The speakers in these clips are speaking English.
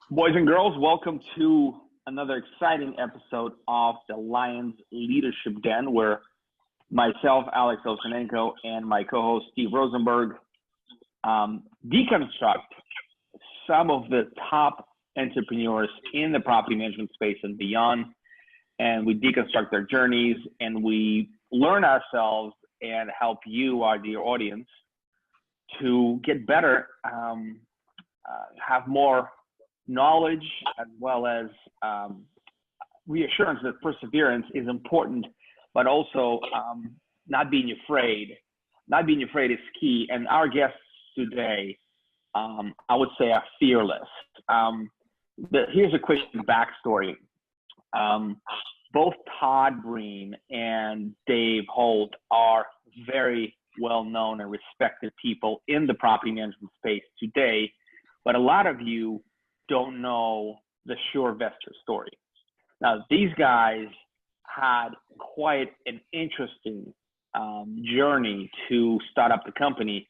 Boys and girls, welcome to another exciting episode of the Lions Leadership Den, where myself, Alex Osenenko, and my co-host, Steve Rosenberg, deconstruct some of the top entrepreneurs in the property management space and beyond. And we deconstruct their journeys, and we learn ourselves and help you, our dear audience, to get better, have more knowledge, as well as reassurance that perseverance is important, but also not being afraid. Not being afraid is key. And our guests today, I would say, are fearless. Here's a quick backstory. Both Todd Breen and Dave Holt are very well-known and respected people in the property management space today, but a lot of you don't know the Surevestor story. Now, these guys had quite an interesting journey to start up the company,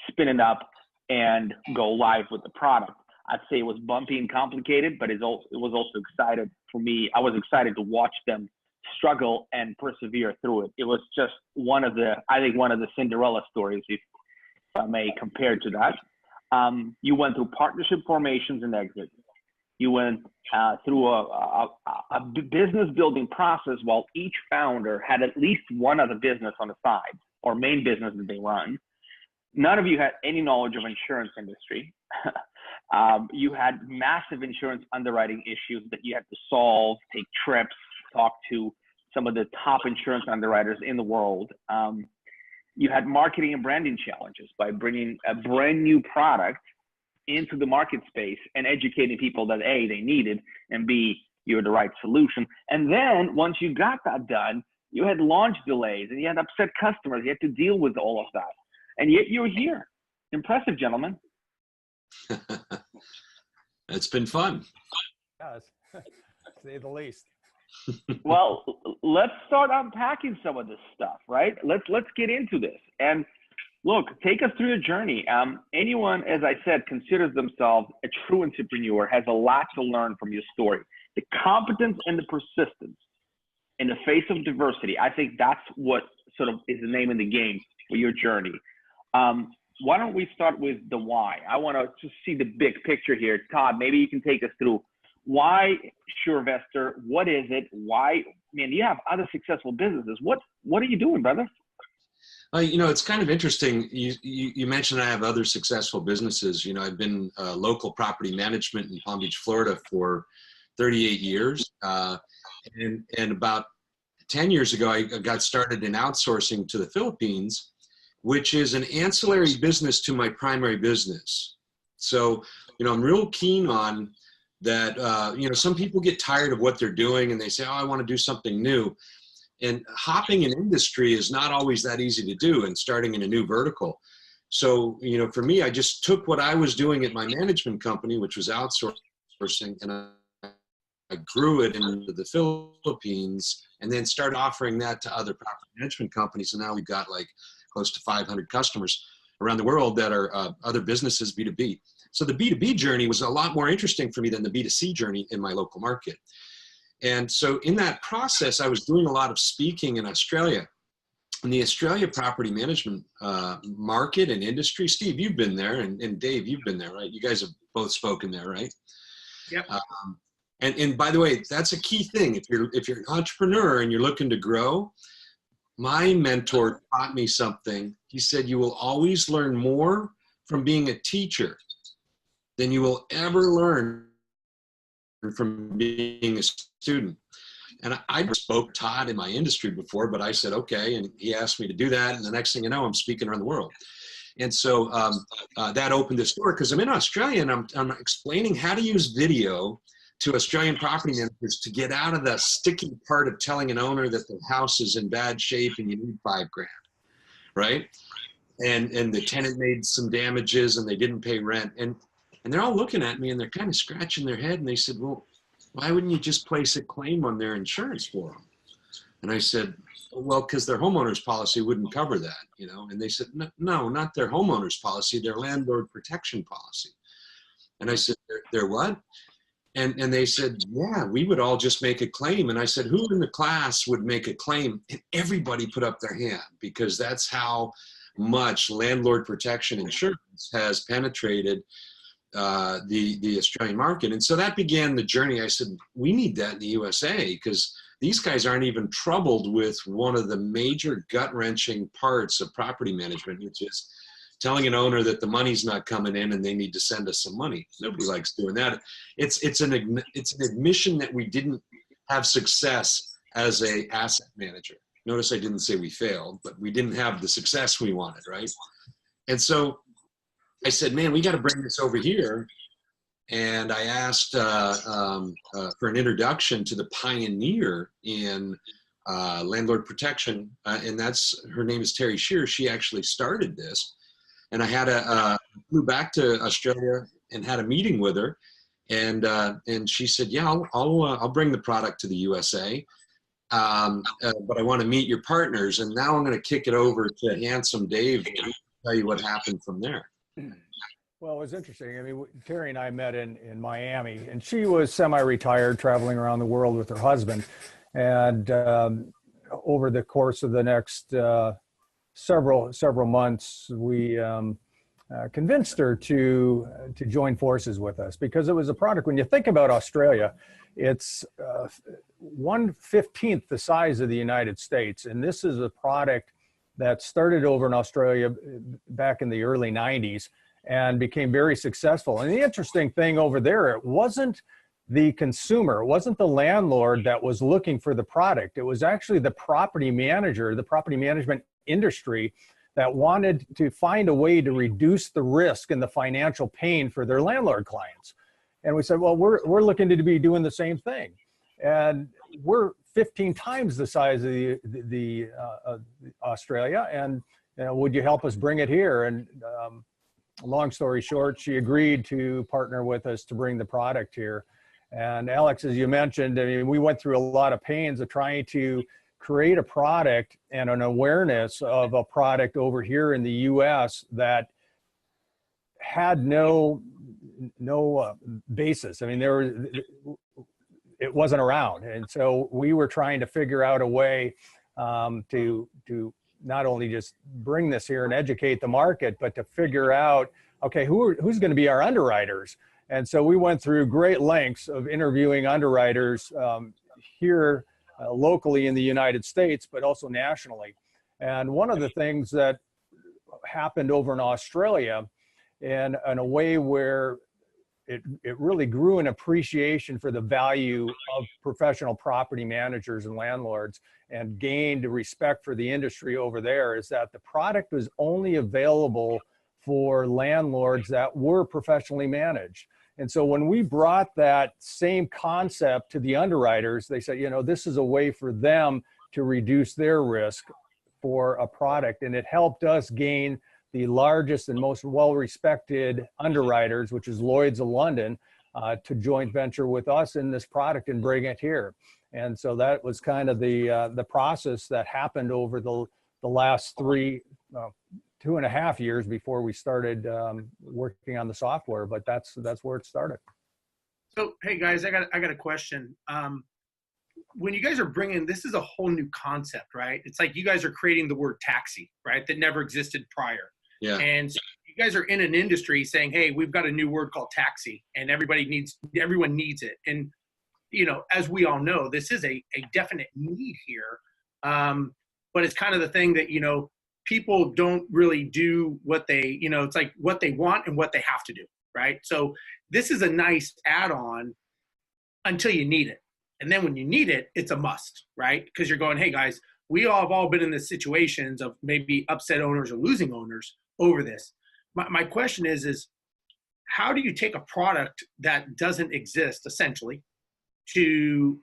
spin it up, and go live with the product. I'd say it was bumpy and complicated, but it was also excited for me. I was excited to watch them struggle and persevere through it. It was just one of the Cinderella stories, if I may compare to that. You went through partnership formations and exits. You went through a business building process while each founder had at least one other business on the side or main business that they run. None of you had any knowledge of insurance industry. You had massive insurance underwriting issues that you had to solve, take trips, talk to some of the top insurance underwriters in the world. You had marketing and branding challenges by bringing a brand new product into the market space and educating people that A, they needed, and B, you're the right solution. And then once you got that done, you had launch delays and you had upset customers. You had to deal with all of that. And yet you're here. Impressive, gentlemen. It's been fun. Yes, to say the least. Well, let's start unpacking some of this stuff, right? Let's get into this. And look, take us through your journey. Anyone, as I said, considers themselves a true entrepreneur, has a lot to learn from your story. The competence and the persistence in the face of diversity, I think that's what sort of is the name of the game for your journey. Why don't we start with the why? I want to just see the big picture here. Todd, maybe you can take us through why Surevestor? What is it? Why? Man, you have other successful businesses. What are you doing, brother? It's kind of interesting. You mentioned I have other successful businesses. I've been local property management in Palm Beach, Florida for 38 years. And about 10 years ago, I got started in outsourcing to the Philippines, which is an ancillary business to my primary business. So, I'm real keen on that. Some people get tired of what they're doing and they say, oh, I want to do something new. And hopping an industry is not always that easy to do, and starting in a new vertical. So, for me, I just took what I was doing at my management company, which was outsourcing, and I grew it into the Philippines and then started offering that to other property management companies. And now we've got like close to 500 customers around the world that are other businesses, B2B. So the B2B journey was a lot more interesting for me than the B2C journey in my local market. And so in that process, I was doing a lot of speaking in Australia. In the Australia property management market and industry, Steve, you've been there, and Dave, you've been there, right? You guys have both spoken there, right? Yep. And by the way, that's a key thing. If you're an entrepreneur and you're looking to grow, my mentor taught me something. He said, you will always learn more from being a teacher than you will ever learn from being a student. And I spoke Todd in my industry before, but I said, okay. And he asked me to do that. And the next thing you know, I'm speaking around the world. And so that opened this door, because I'm in Australia and I'm explaining how to use video to Australian property managers to get out of the sticky part of telling an owner that the house is in bad shape and you need $5,000, right? And the tenant made some damages and they didn't pay rent. And they're all looking at me and they're kind of scratching their head, and they said, well, why wouldn't you just place a claim on their insurance for them? And I said, well, because their homeowner's policy wouldn't cover that, And they said, no, not their homeowner's policy, their landlord protection policy. And I said, their what? And they said, yeah, we would all just make a claim. And I said, who in the class would make a claim? And everybody put up their hand, because that's how much landlord protection insurance has penetrated the Australian market. And so that began the journey. I said, we need that in the USA, because these guys aren't even troubled with one of the major gut-wrenching parts of property management, which is telling an owner that the money's not coming in and they need to send us some money. Nobody likes doing that. It's an admission that we didn't have success as a asset manager. Notice I didn't say we failed, but we didn't have the success we wanted, right? And so I said, man, we got to bring this over here. And I asked for an introduction to the pioneer in landlord protection, and her name is Terri Scheer. She actually started this. And I had flew back to Australia and had a meeting with her, and she said, "Yeah, I'll bring the product to the USA, but I want to meet your partners." And now I'm going to kick it over to Handsome Dave and tell you what happened from there. Well, it was interesting. I mean, Terri and I met in Miami, and she was semi-retired, traveling around the world with her husband, and over the course of the next several months, we convinced her to join forces with us, because it was a product. When you think about Australia, it's 1/15 the size of the United States, and this is a product that started over in Australia back in the early 90s and became very successful. And the interesting thing over there, it wasn't the consumer, it wasn't the landlord that was looking for the product. It was actually the property manager, the property management industry, that wanted to find a way to reduce the risk and the financial pain for their landlord clients. And we said, well, we're looking to be doing the same thing. And we're 15 times the size of the Australia. And would you help us bring it here? And long story short, she agreed to partner with us to bring the product here. And Alex, as you mentioned, I mean, we went through a lot of pains of trying to create a product and an awareness of a product over here in the US that had no basis. I mean, it wasn't around. And so we were trying to figure out a way to not only just bring this here and educate the market, but to figure out, okay, who's going to be our underwriters? And so we went through great lengths of interviewing underwriters here locally in the United States, but also nationally. And one of the things that happened over in Australia, in a way where it really grew an appreciation for the value of professional property managers and landlords, and gained respect for the industry over there, is that the product was only available for landlords that were professionally managed. And so when we brought that same concept to the underwriters, they said, this is a way for them to reduce their risk for a product. And it helped us gain the largest and most well-respected underwriters, which is Lloyd's of London, to joint venture with us in this product and bring it here. And so that was kind of the process that happened over the last 2.5 years before we started working on the software. But that's where it started. So, hey guys, I got a question. When you guys are bringing, this is a whole new concept, right? It's like you guys are creating the word taxi, right? That never existed prior. Yeah. And so you guys are in an industry saying, hey, we've got a new word called taxi, and everyone needs it. And, as we all know, this is a definite need here. But it's kind of the thing that, people don't really do what they, it's like what they want and what they have to do, right? So this is a nice add-on until you need it. And then when you need it, it's a must, right? Because you're going, hey guys, we all have all been in the situations of maybe upset owners or losing owners over this. My question is how do you take a product that doesn't exist, essentially, to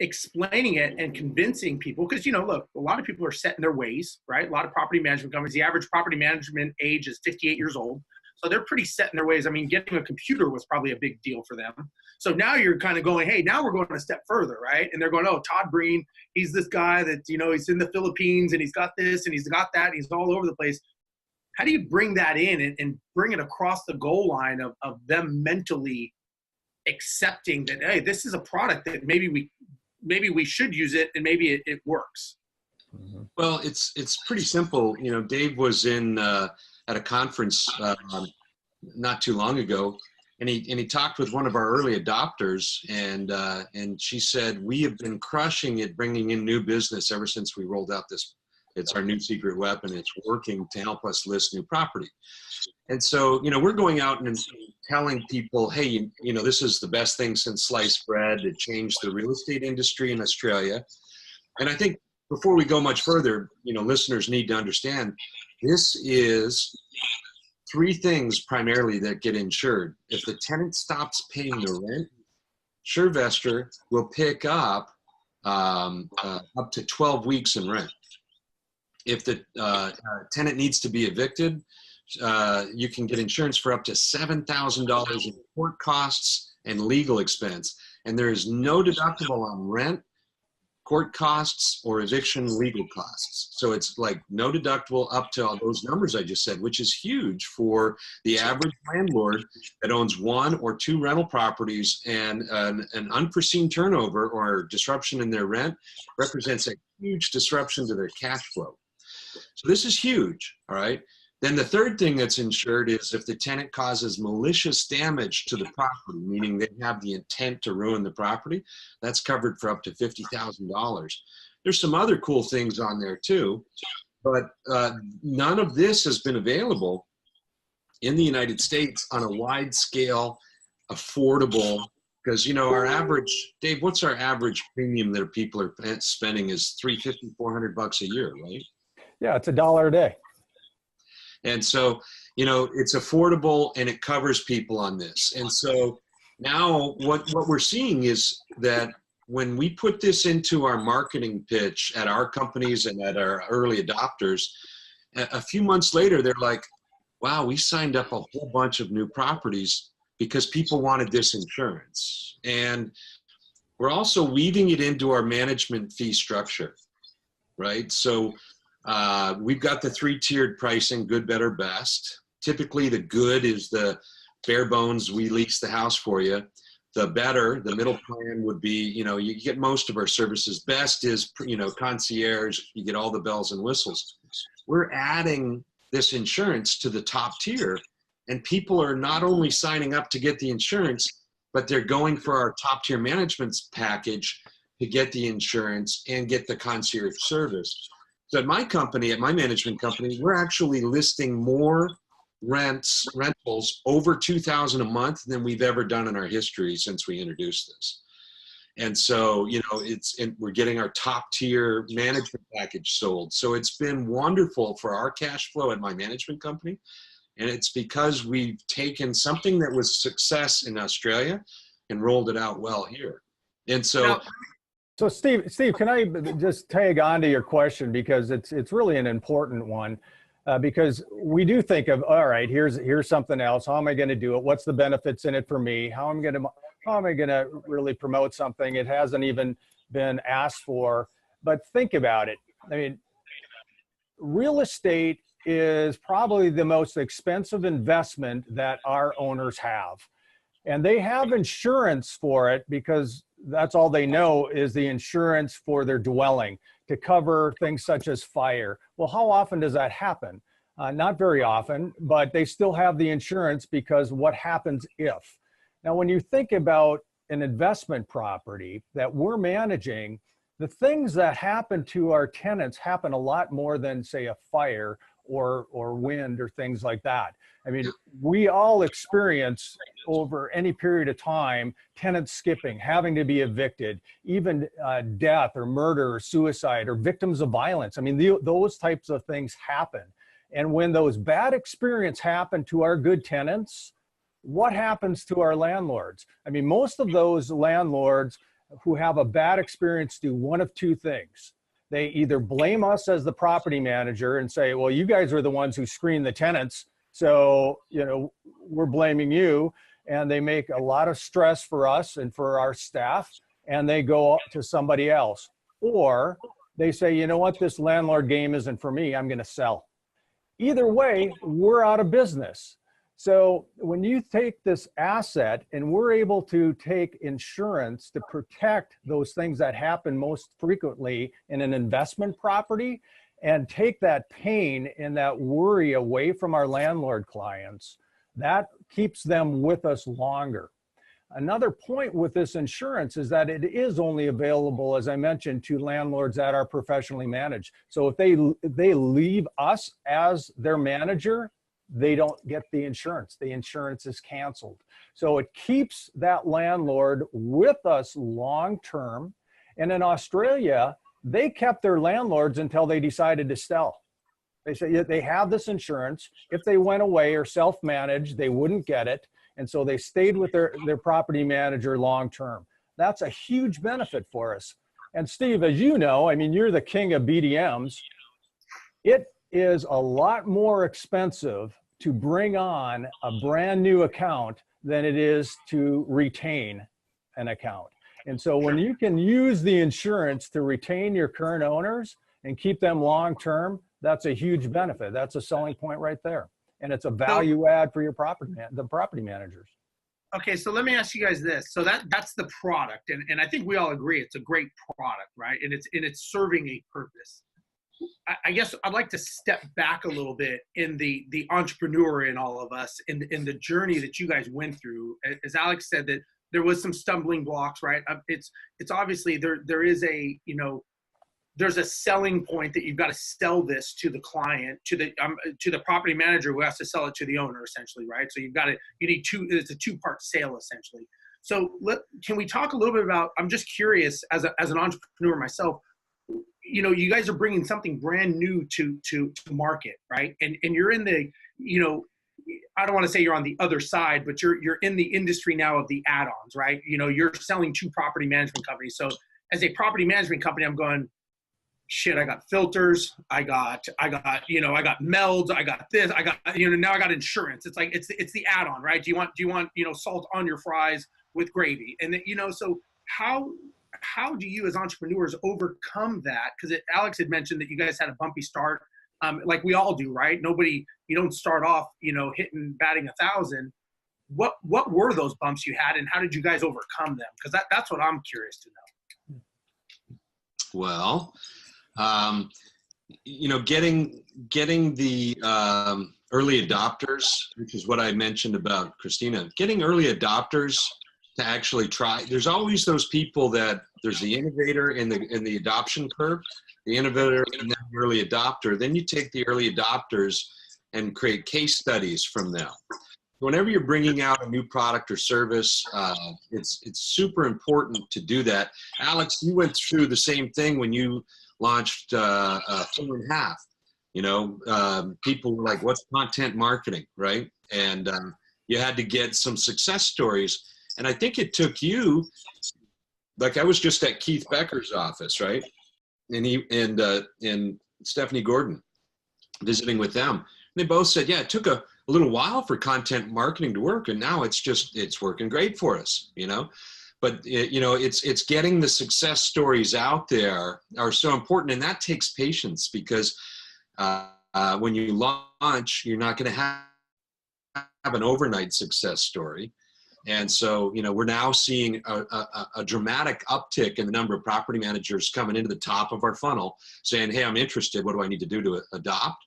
explaining it and convincing people? Because, look, a lot of people are set in their ways, right? A lot of property management companies, the average property management age is 58 years old. So they're pretty set in their ways. I mean, getting a computer was probably a big deal for them. So now you're kind of going, hey, now we're going a step further, right? And they're going, oh, Todd Breen, he's this guy that, he's in the Philippines and he's got this and he's got that. And he's all over the place. How do you bring that in and bring it across the goal line of them mentally accepting that, hey, this is a product that maybe we should use it, and maybe it works? Well, it's pretty simple. You know, Dave was in at a conference not too long ago, and he talked with one of our early adopters, and she said, we have been crushing it, bringing in new business ever since we rolled out this. It's our new secret weapon. It's working to help us list new property. And so, you know, we're going out and telling people, hey, you know, this is the best thing since sliced bread. It changed the real estate industry in Australia. And I think before we go much further, you know, listeners need to understand this is three things primarily that get insured. If the tenant stops paying the rent, Surevestor will pick up to 12 weeks in rent. If the tenant needs to be evicted, you can get insurance for up to $7,000 in court costs and legal expense. And there is no deductible on rent, court costs, or eviction legal costs. So it's like no deductible up to all those numbers I just said, which is huge for the average landlord that owns one or two rental properties, and an unforeseen turnover or disruption in their rent represents a huge disruption to their cash flow. So this is huge, all right? Then the third thing that's insured is if the tenant causes malicious damage to the property, meaning they have the intent to ruin the property, that's covered for up to $50,000. There's some other cool things on there too, but none of this has been available in the United States on a wide scale, affordable, because, you know, our average, Dave, what's our average premium that people are spending is $350, $400 a year, right? Yeah, it's $1 a day. And so, you know, it's affordable and it covers people on this. And so now what we're seeing is that when we put this into our marketing pitch at our companies and at our early adopters, a few months later, they're like, wow, we signed up a whole bunch of new properties because people wanted this insurance. And we're also weaving it into our management fee structure, right? So we've got the 3-tiered pricing, good, better, best. Typically the good is the bare bones, we lease the house for you. The better, the middle plan would be, you know, you get most of our services. Best is, you know, concierge, you get all the bells and whistles. We're adding this insurance to the top tier, and people are not only signing up to get the insurance, but they're going for our top tier management package to get the insurance and get the concierge service. So at my company, at my management company, we're actually listing more rentals over $2,000 a month than we've ever done in our history since we introduced this. And so, you know, we're getting our top tier management package sold. So it's been wonderful for our cash flow at my management company. And it's because we've taken something that was a success in Australia and rolled it out well here. And so, so Steve, can I just tag on to your question, because it's really an important one, because we do think of, all right, here's something else. How am I going to do it? What's the benefits in it for me? How am I going to really promote something? It hasn't even been asked for. But think about it. I mean, real estate is probably the most expensive investment that our owners have. And they have insurance for it because that's all they know is the insurance for their dwelling to cover things such as fire. Well, how often does that happen? Not very often, but they still have the insurance because what happens if? Now, when you think about an investment property that we're managing, the things that happen to our tenants happen a lot more than, say, a fire or wind or things like that. I mean, we all experience over any period of time, tenants skipping, having to be evicted, even death or murder or suicide or victims of violence. I mean, those types of things happen. And when those bad experiences happen to our good tenants, what happens to our landlords? I mean, most of those landlords who have a bad experience do one of two things. They either blame us as the property manager and say, well, you guys are the ones who screen the tenants, so, you know, we're blaming you. And they make a lot of stress for us and for our staff, and they go to somebody else. Or they say, you know what, this landlord game isn't for me, I'm going to sell. Either way, we're out of business. So when you take this asset and we're able to take insurance to protect those things that happen most frequently in an investment property and take that pain and that worry away from our landlord clients, that keeps them with us longer. Another point with this insurance is that it is only available, as I mentioned, to landlords that are professionally managed. So if they leave us as their manager, they don't get the insurance. The insurance is canceled. So it keeps that landlord with us long-term. And in Australia, they kept their landlords until they decided to sell. They say they have this insurance. If they went away or self-managed, they wouldn't get it. And so they stayed with their property manager long-term. That's a huge benefit for us. And Steve, as you know, I mean, you're the king of BDMs. It is a lot more expensive to bring on a brand new account than it is to retain an account. And so when you can use the insurance to retain your current owners and keep them long-term, that's a huge benefit. That's a selling point right there. And it's a value add for your the property managers. Okay, so let me ask you guys this. So that's the product, and I think we all agree it's a great product, right? And it's serving a purpose. I guess I'd like to step back a little bit in the entrepreneur in all of us, in the journey that you guys went through. As Alex said, that there was some stumbling blocks, right? It's obviously there is a, you know, there's a selling point that you've got to sell this to the client, to the property manager who has to sell it to the owner, essentially, right? So you need it's a two-part sale, essentially. So can we talk a little bit about, I'm just curious as an entrepreneur myself, you know, you guys are bringing something brand new to market, right? And you're in the, you know, I don't want to say you're on the other side, but you're in the industry now of the add-ons, right? You know, you're selling to property management companies. So as a property management company, I'm going, shit, I got filters, I got melds, I got this, I got, you know, now I got insurance. It's like, it's the add-on, right? Do you want, you know, salt on your fries with gravy? And then, you know, so how do you as entrepreneurs overcome that? Because Alex had mentioned that you guys had a bumpy start, like we all do, right? You don't start off, you know, batting 1,000. What were those bumps you had, and how did you guys overcome them? Because that's what I'm curious to know. Well, you know, getting the early adopters, which is what I mentioned about Christina, getting early adopters to actually try. There's always those people that there's the innovator in the adoption curve, the innovator and then the early adopter. Then you take the early adopters and create case studies from them. Whenever you're bringing out a new product or service, it's super important to do that. Alex, you went through the same thing when you launched 4.5. You know, people were like, what's content marketing, right? And you had to get some success stories. And I think it took you, like I was just at Keith Becker's office, right? And Stephanie Gordon, visiting with them. And they both said, yeah, it took a little while for content marketing to work, and now it's working great for us, you know. But you know, it's getting the success stories out there are so important, and that takes patience, because when you launch, you're not going to have an overnight success story. And so, you know, we're now seeing a dramatic uptick in the number of property managers coming into the top of our funnel saying, hey, I'm interested. What do I need to do to adopt?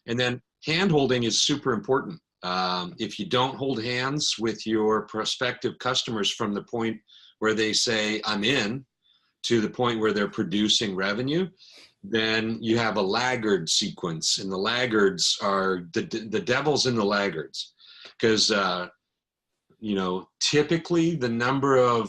And then hand-holding is super important. If you don't hold hands with your prospective customers from the point where they say, I'm in, to the point where they're producing revenue, then you have a laggard sequence. And the laggards are the devil's in the laggards. Because, you know, typically the number of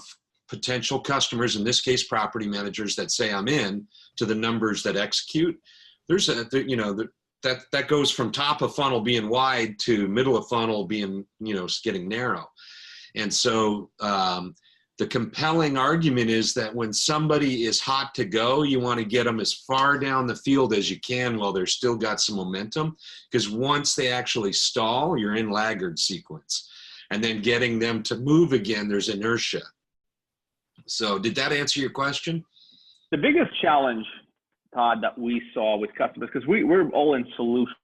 potential customers, in this case, property managers that say I'm in, to the numbers that execute, that goes from top of funnel being wide to middle of funnel being, you know, getting narrow. And so the compelling argument is that when somebody is hot to go, you want to get them as far down the field as you can while they're still got some momentum, because once they actually stall, you're in laggard sequence. And then getting them to move again, there's inertia. So did that answer your question? The biggest challenge, Todd, that we saw with customers, because we're all in solutions,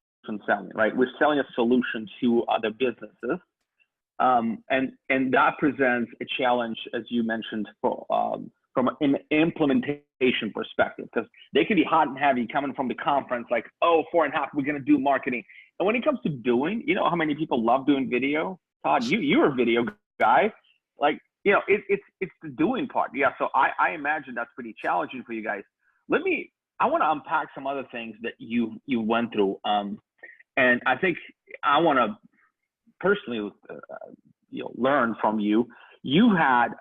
selling, right? We're selling a solution to other businesses. And that presents a challenge, as you mentioned, from an implementation perspective, because they can be hot and heavy coming from the conference, like, oh, 4.5, we're going to do marketing. And when it comes to doing, you know how many people love doing video? Todd, you're a video guy. Like, you know, it's the doing part. Yeah. So I imagine that's pretty challenging for you guys. I want to unpack some other things that you went through. And I think I want to personally, learn from you. You had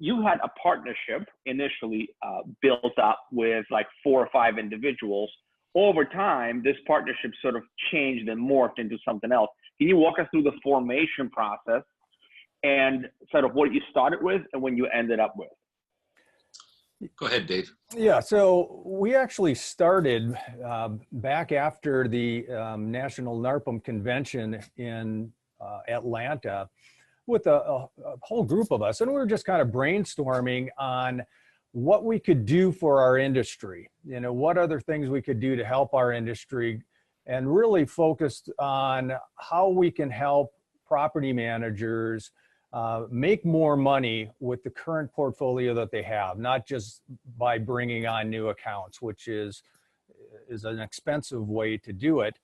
a partnership initially built up with like 4 or 5 individuals. Over time, this partnership sort of changed and morphed into something else. Can you walk us through the formation process and sort of what you started with and when you ended up with? Go ahead, Dave. Yeah, so we actually started back after the National NARPM Convention in Atlanta with a whole group of us, and we were just kind of brainstorming on what we could do for our industry, you know, what other things we could do to help our industry, and really focused on how we can help property managers make more money with the current portfolio that they have, not just by bringing on new accounts, which is an expensive way to do it.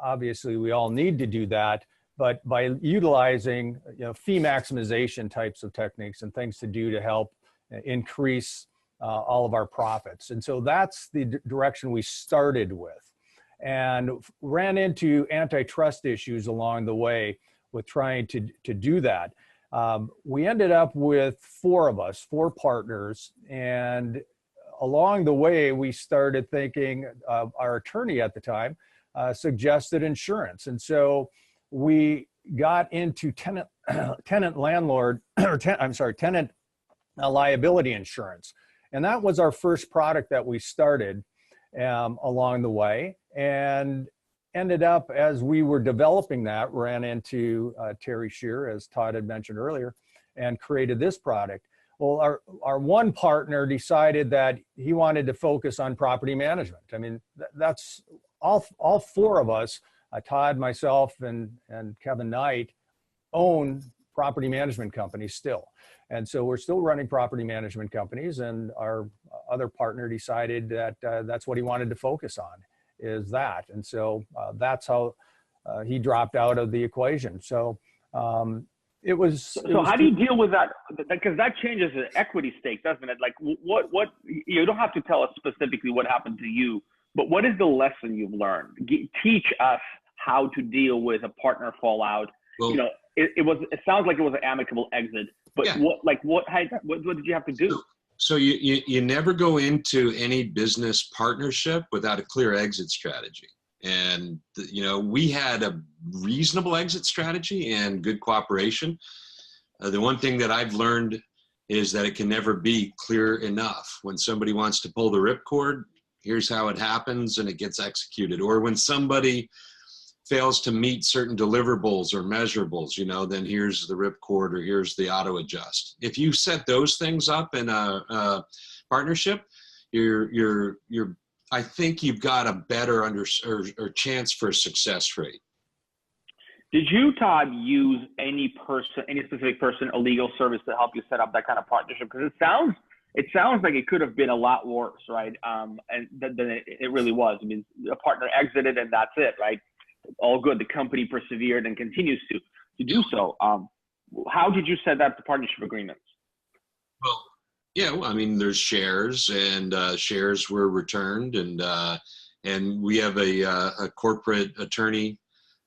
Obviously, we all need to do that, but by utilizing fee maximization types of techniques and things to do to help increase all of our profits. And so that's the direction we started with, and ran into antitrust issues along the way with trying to do that. We ended up with 4 of us, 4 partners, and along the way we started thinking, our attorney at the time suggested insurance. And so we got into tenant liability insurance. And that was our first product that we started along the way, and ended up, as we were developing that, ran into Terri Scheer, as Todd had mentioned earlier, and created this product. Well, our one partner decided that he wanted to focus on property management. I mean, that's all 4 of us, Todd, myself, and Kevin Knight, own property management companies still. And so we're still running property management companies, and our other partner decided that that's what he wanted to focus on, is that. And so that's how he dropped out of the equation. So it was. So how do you deal with that? Because that changes the equity stake, doesn't it? Like what, you don't have to tell us specifically what happened to you, but what is the lesson you've learned? Teach us how to deal with a partner fallout. Well, it sounds like it was an amicable exit, but yeah. What did you have to do? So you never go into any business partnership without a clear exit strategy. And, we had a reasonable exit strategy and good cooperation. The one thing that I've learned is that it can never be clear enough. When somebody wants to pull the ripcord, here's how it happens, and it gets executed. Or when somebody fails to meet certain deliverables or measurables, then here's the ripcord, or here's the auto adjust. If you set those things up in a partnership, I think you've got a better or chance for a success rate. Did you, Todd, use any specific person, a legal service to help you set up that kind of partnership? Because it sounds like it could have been a lot worse, right? And than it really was. I mean, a partner exited and that's it, right? All good. The company persevered and continues to do so. How did you set up the partnership agreements? Well, I mean, there's shares, and shares were returned, and we have a corporate attorney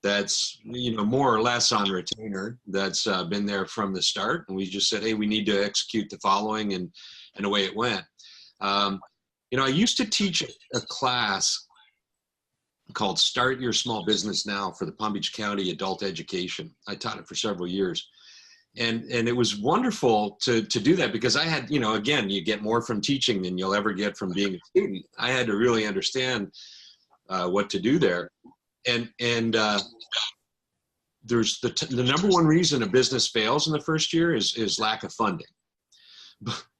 that's more or less on retainer, that's been there from the start, and we just said, hey, we need to execute the following, and away it went. I used to teach a class called Start Your Small Business Now for the Palm Beach County Adult Education. I taught it for several years. And it was wonderful to do that, because I had, again, you get more from teaching than you'll ever get from being a student. I had to really understand what to do there. And there's the number one reason a business fails in the first year is lack of funding.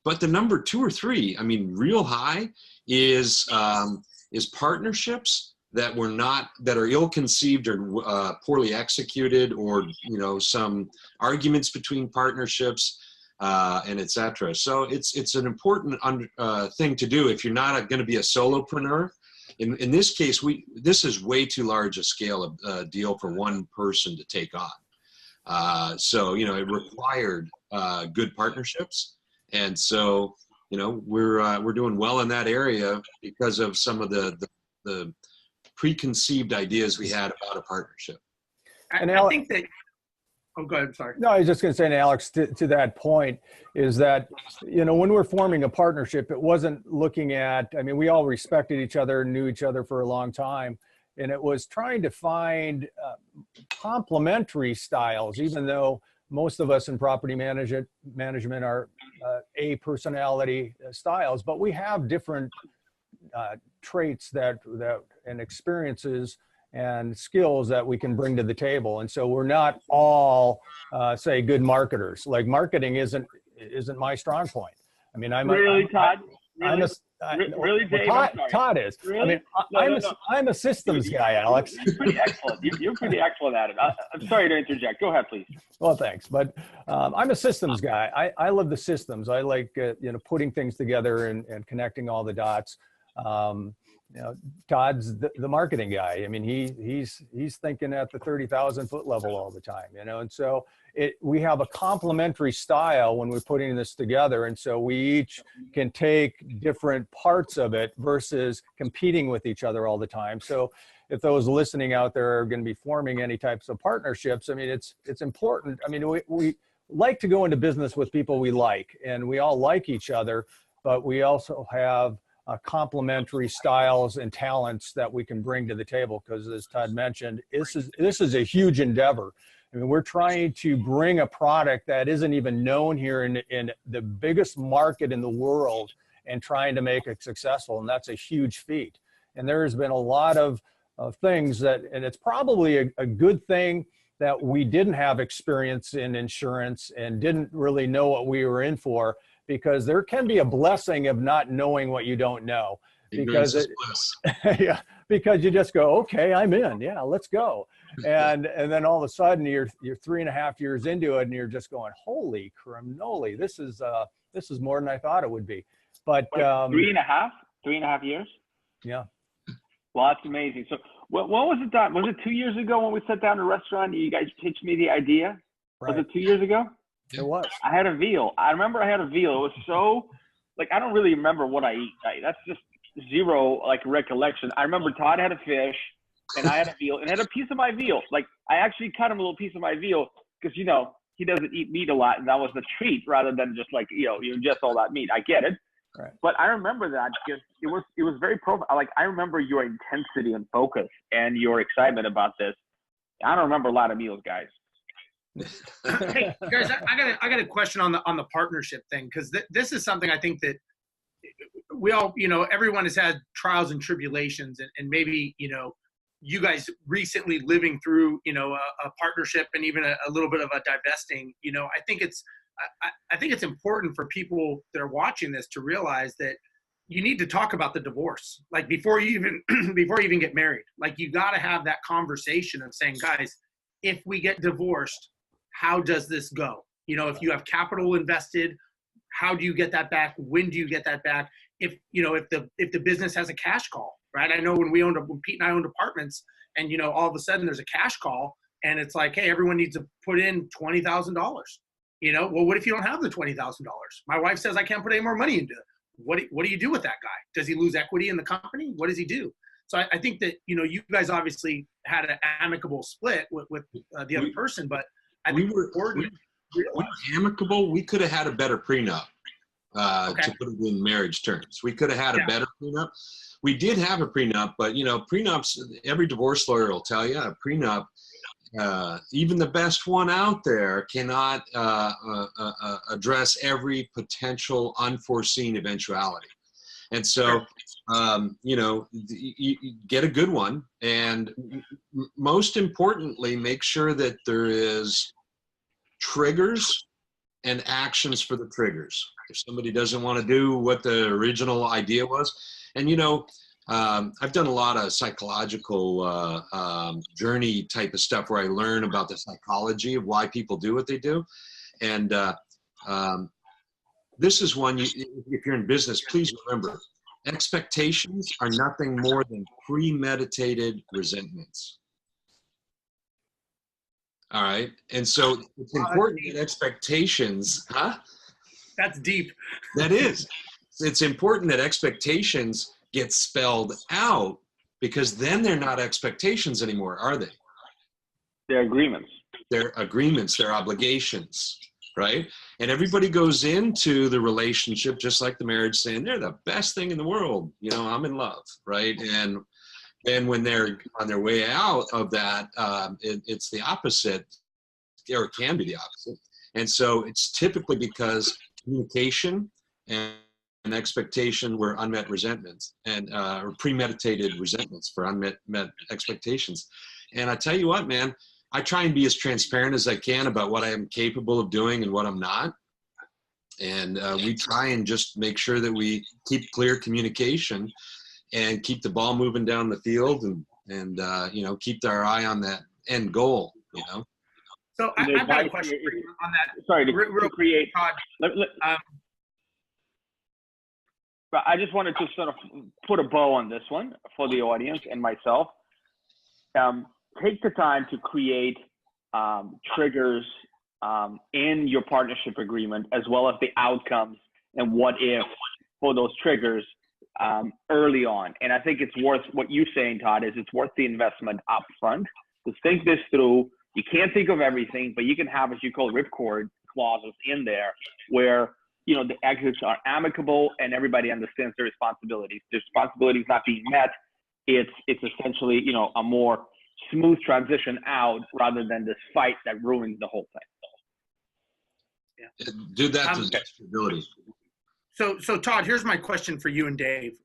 But the number 2 or 3, I mean, real high, is partnerships that are ill-conceived or poorly executed, or some arguments between partnerships, and etc. So it's an important thing to do if you're not going to be a solopreneur. In this case, this is way too large a scale of deal for one person to take on. So it required good partnerships, and so we're doing well in that area because of some of the preconceived ideas we had about a partnership. And I think that, oh, go ahead, sorry. No, I was just going to say, and Alex, to that point, is that, when we're forming a partnership, it wasn't looking at, we all respected each other, knew each other for a long time, and it was trying to find complementary styles, even though most of us in property management are A personality styles, but we have different traits that and experiences and skills that we can bring to the table. And so we're not all say good marketers. Like, marketing isn't my strong point. Todd? Really, Dave? Todd is. Really? I'm a systems guy, Alex. You're pretty excellent. You're pretty excellent at it. I'm sorry to interject. Go ahead, please. Well, thanks. But I'm a systems guy. I love the systems. I like putting things together and connecting all the dots. Todd's the marketing guy. He's thinking at the 30,000 foot level all the time, and so we have a complementary style when we're putting this together. And so we each can take different parts of it versus competing with each other all the time. So if those listening out there are going to be forming any types of partnerships, it's important. We like to go into business with people we like, and we all like each other, but we also have complementary styles and talents that we can bring to the table, because, as Todd mentioned, this is a huge endeavor. We're trying to bring a product that isn't even known here in the biggest market in the world, and trying to make it successful, and that's a huge feat. And there's been a lot of things and it's probably a good thing that we didn't have experience in insurance and didn't really know what we were in for, because there can be a blessing of not knowing what you don't know. Because because you just go, okay, I'm in, yeah, let's go. And then all of a sudden you're 3.5 years into it, and you're just going, holy cannoli, this is more than I thought it would be. But 3.5 years? Yeah. Well, that's amazing. So what was it done? Was it 2 years ago when we sat down in a restaurant and you guys pitched me the idea? Right. Was it 2 years ago? It was. I had a veal. I remember I had a veal. It was so, I don't really remember what I eat. That's just zero, recollection. I remember Todd had a fish, and I had a veal, and had a piece of my veal. I actually cut him a little piece of my veal, because, he doesn't eat meat a lot, and that was the treat rather than just you ingest all that meat. I get it. Right. But I remember that because it was very I remember your intensity and focus and your excitement about this. I don't remember a lot of meals, guys. Hey guys, I got a question on the partnership thing, because this is something I think that we all, everyone has had trials and tribulations, and maybe you guys recently living through a partnership and even a little bit of a divesting. I think it's important for people that are watching this to realize that you need to talk about the divorce, before you even get married. You got to have that conversation of saying, guys, if we get divorced, how does this go? If you have capital invested, how do you get that back? When do you get that back? If the business has a cash call, right? I know when Pete and I owned apartments, and all of a sudden there's a cash call, and it's like, hey, everyone needs to put in $20,000. Well, what if you don't have the $20,000? My wife says I can't put any more money into it. What do you do with that guy? Does he lose equity in the company? What does he do? So I think that you guys obviously had an amicable split with the other person, but I think we were amicable. We could have had a better prenup to put it in marriage terms. We could have had a better prenup. We did have a prenup, but prenups, every divorce lawyer will tell you, a prenup, even the best one out there cannot address every potential unforeseen eventuality. And so, you get a good one, and most importantly, make sure that there is triggers and actions for the triggers. If somebody doesn't want to do what the original idea was, and I've done a lot of psychological journey type of stuff where I learn about the psychology of why people do what they do. And this is one, if you're in business, please remember, expectations are nothing more than premeditated resentments. All right. And so it's important that expectations, That's deep. That is. It's important that expectations get spelled out, because then they're not expectations anymore, are they? They're agreements. They're agreements, they're obligations, right? And everybody goes into the relationship just like the marriage saying, they're the best thing in the world. You know, I'm in love, right? And then when they're on their way out of that, it's the opposite, or it can be the opposite. And so it's typically because communication and expectation were unmet resentments, and or premeditated resentments for unmet expectations. And I tell you what, man, I try and be as transparent as I can about what I am capable of doing and what I'm not. And we try and just make sure that we keep clear communication and keep the ball moving down the field, and you know, keep our eye on that end goal, you know. So I've got a question for you on that. Sorry, to create. Todd. I just wanted to sort of put a bow on this one for the audience and myself. Take the time to create triggers in your partnership agreement, as well as the outcomes and what if for those triggers early on. And I think it's worth what you're saying, Todd, is it's worth the investment up front to think this through. You can't think of everything, but you can have, as you call, ripcord clauses in there where, you know, the exits are amicable and everybody understands their responsibilities. Their responsibilities not being met, it's essentially, you know, a more smooth transition out rather than this fight that ruins the whole thing. Yeah. Do that to stability. So Todd, here's my question for you and Dave.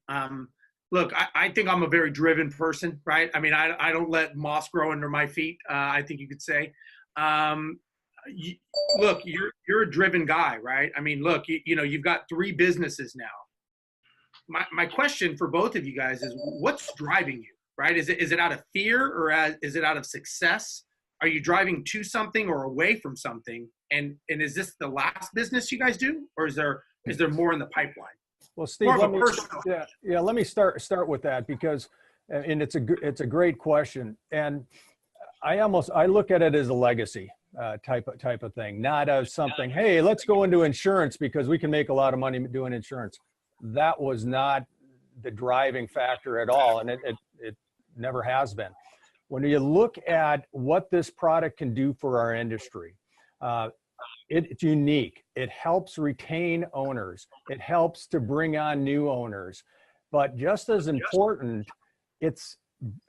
Look, I think I'm a very driven person, right? I mean, I don't let moss grow under my feet, I think you could say. Look, you're a driven guy, right? I mean, look, you know, you've got 3 businesses now. My question for both of you guys is, what's driving you, right? Is it out of fear, or is it out of success? Are you driving to something or away from something? And is this the last business you guys do, or is there more in the pipeline? Well, Steve, let me start with that, because, and it's a great question, and I look at it as a legacy type of thing, not as something, hey, let's go into insurance because we can make a lot of money doing insurance. That was not the driving factor at all, and it never has been. When you look at what this product can do for our industry, it's unique. It helps retain owners. It helps to bring on new owners. But just as important, it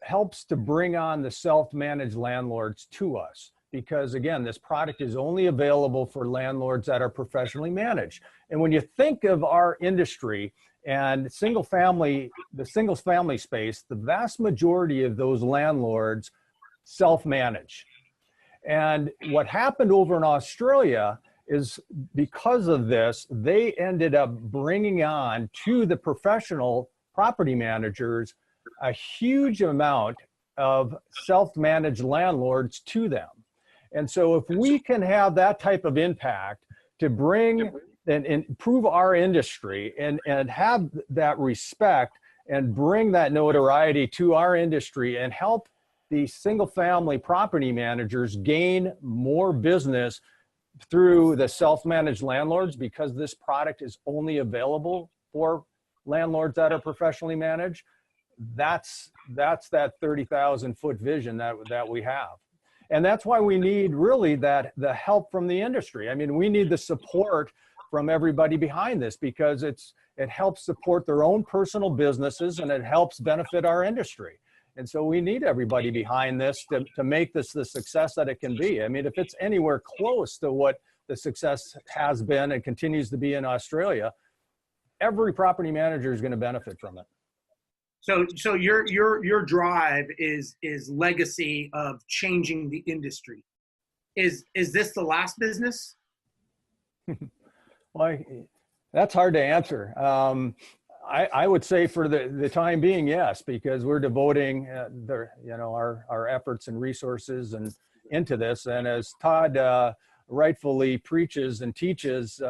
helps to bring on the self-managed landlords to us. Because again, this product is only available for landlords that are professionally managed. And when you think of our industry and the single family space, the vast majority of those landlords self-manage. And what happened over in Australia is, because of this, they ended up bringing on to the professional property managers a huge amount of self-managed landlords to them. And so if we can have that type of impact to bring and improve our industry and have that respect and bring that notoriety to our industry and help the single family property managers gain more business through the self-managed landlords, because this product is only available for landlords that are professionally managed, that's that 30,000 foot vision that we have. And that's why we need really the help from the industry. I mean, we need the support from everybody behind this, because it helps support their own personal businesses and it helps benefit our industry. And so we need everybody behind this to make this the success that it can be. I mean, if it's anywhere close to what the success has been and continues to be in Australia, every property manager is going to benefit from it. So your drive is legacy of changing the industry. Is this the last business? Well, that's hard to answer. I would say for the time being, yes, because we're devoting our efforts and resources and into this. And as Todd rightfully preaches and teaches,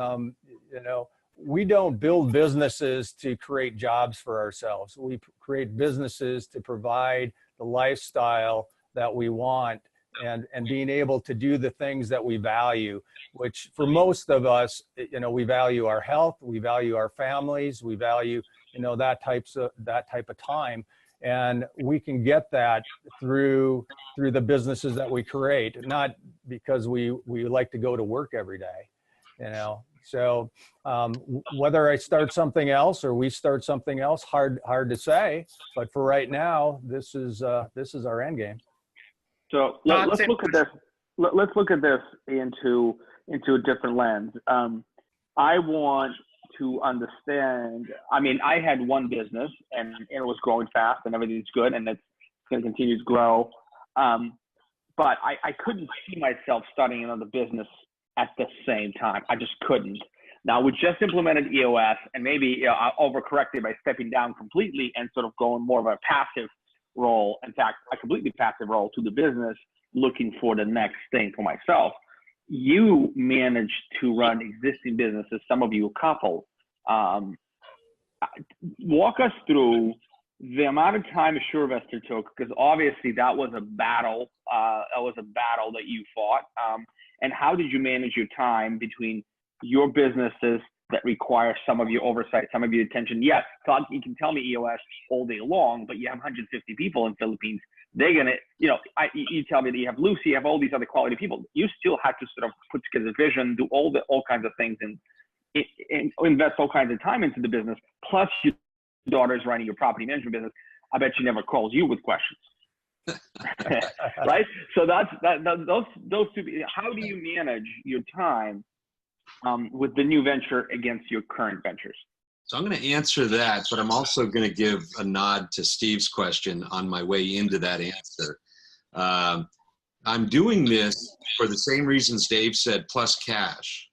we don't build businesses to create jobs for ourselves. We create businesses to provide the lifestyle that we want and being able to do the things that we value, which for most of us, we value our health, we value our families, we value, that type of time. And we can get that through the businesses that we create, not because we like to go to work every day, So whether I start something else or we start something else, hard to say. But for right now, this is our end game. So let's look at this. Let's look at this into a different lens. I want to understand. I mean, I had one business and it was growing fast and everything's good and it's going to continue to grow. But I couldn't see myself starting another business at the same time. I just couldn't. Now we just implemented EOS and maybe I overcorrected by stepping down completely and sort of going more of a passive role. In fact, a completely passive role to the business, looking for the next thing for myself. You managed to run existing businesses, some of you a couple. Walk us through the amount of time a Surevestor took, because obviously that was a battle. That you fought. And how did you manage your time between your businesses that require some of your oversight, some of your attention? Yes, Todd, you can tell me EOS all day long, but you have 150 people in Philippines. They're going to, you tell me that you have Lucy, you have all these other quality people. You still have to sort of put together vision, do all kinds of things and invest all kinds of time into the business. Plus your daughter's running your property management business. I bet she never calls you with questions. Right? So those two. How do you manage your time with the new venture against your current ventures? So I'm going to answer that, but I'm also going to give a nod to Steve's question on my way into that answer. I'm doing this for the same reasons Dave said, plus cash,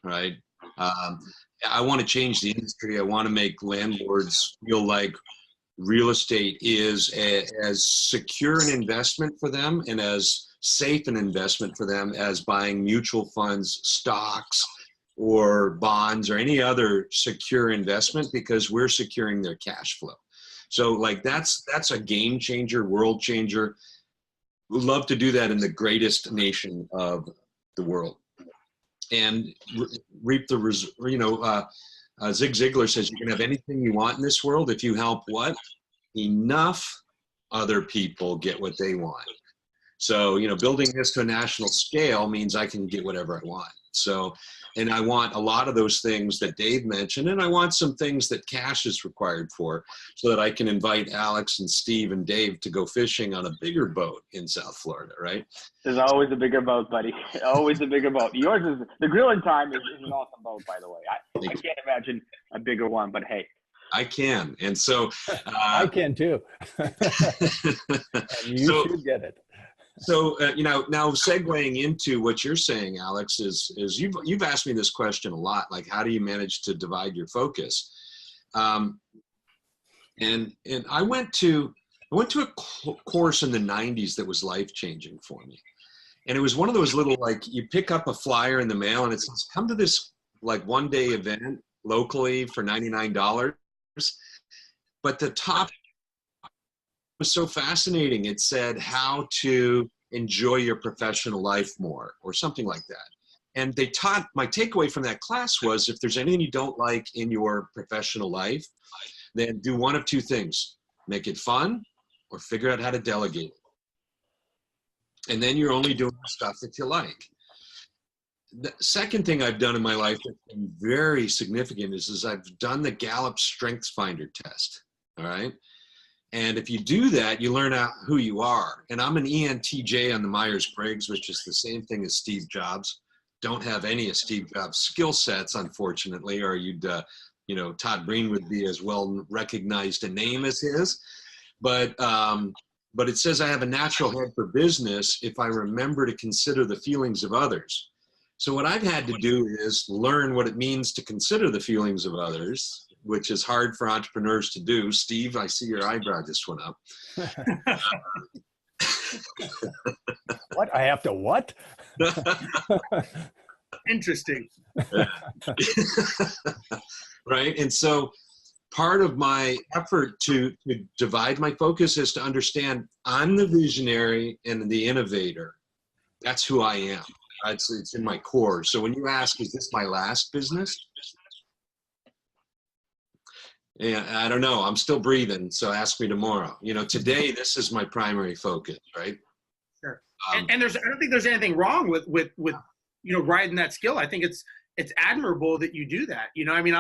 right? I want to change the industry. I want to make landlords feel like real estate is as secure an investment for them and as safe an investment for them as buying mutual funds, stocks, or bonds or any other secure investment, because we're securing their cash flow. So like that's a game changer, world changer. We'd love to do that in the greatest nation of the world and reap the Zig Ziglar says you can have anything you want in this world if you help what? Enough other people get what they want. So, building this to a national scale means I can get whatever I want. So, and I want a lot of those things that Dave mentioned, and I want some things that cash is required for, so that I can invite Alex and Steve and Dave to go fishing on a bigger boat in South Florida, right? There's always a bigger boat, buddy. Always a bigger boat. Yours is, the Grilling Time is an awesome boat, by the way. I can't imagine a bigger one, but hey. I can. And so. I can too. And you should get it. So, now segueing into what you're saying, Alex, is you've asked me this question a lot, like, how do you manage to divide your focus? And I went to a course in the 90s that was life-changing for me. And it was one of those little, like, you pick up a flyer in the mail and it says, come to this like one-day event locally for $99. But the top was so fascinating. It said how to enjoy your professional life more or something like that. And they taught, my takeaway from that class was, if there's anything you don't like in your professional life, then do one of two things: make it fun or figure out how to delegate it. And then you're only doing stuff that you like. The second thing I've done in my life that's been very significant is I've done the Gallup Strengths Finder test. All right. And if you do that, you learn out who you are. And I'm an ENTJ on the Myers-Briggs, which is the same thing as Steve Jobs. Don't have any of Steve Jobs' skill sets, unfortunately, or you'd, Todd Breen would be as well recognized a name as his. But it says I have a natural head for business if I remember to consider the feelings of others. So what I've had to do is learn what it means to consider the feelings of others, which is hard for entrepreneurs to do. Steve, I see your eyebrow just went up. What? I have to what? Interesting. Right. And so part of my effort to divide my focus is to understand I'm the visionary and the innovator. That's who I am. It's in my core. So when you ask, is this my last business? Yeah, I don't know. I'm still breathing. So ask me tomorrow. You know, today, this is my primary focus, right? Sure. And I don't think there's anything wrong with, you know, riding that skill. I think it's admirable that you do that. You know, I mean,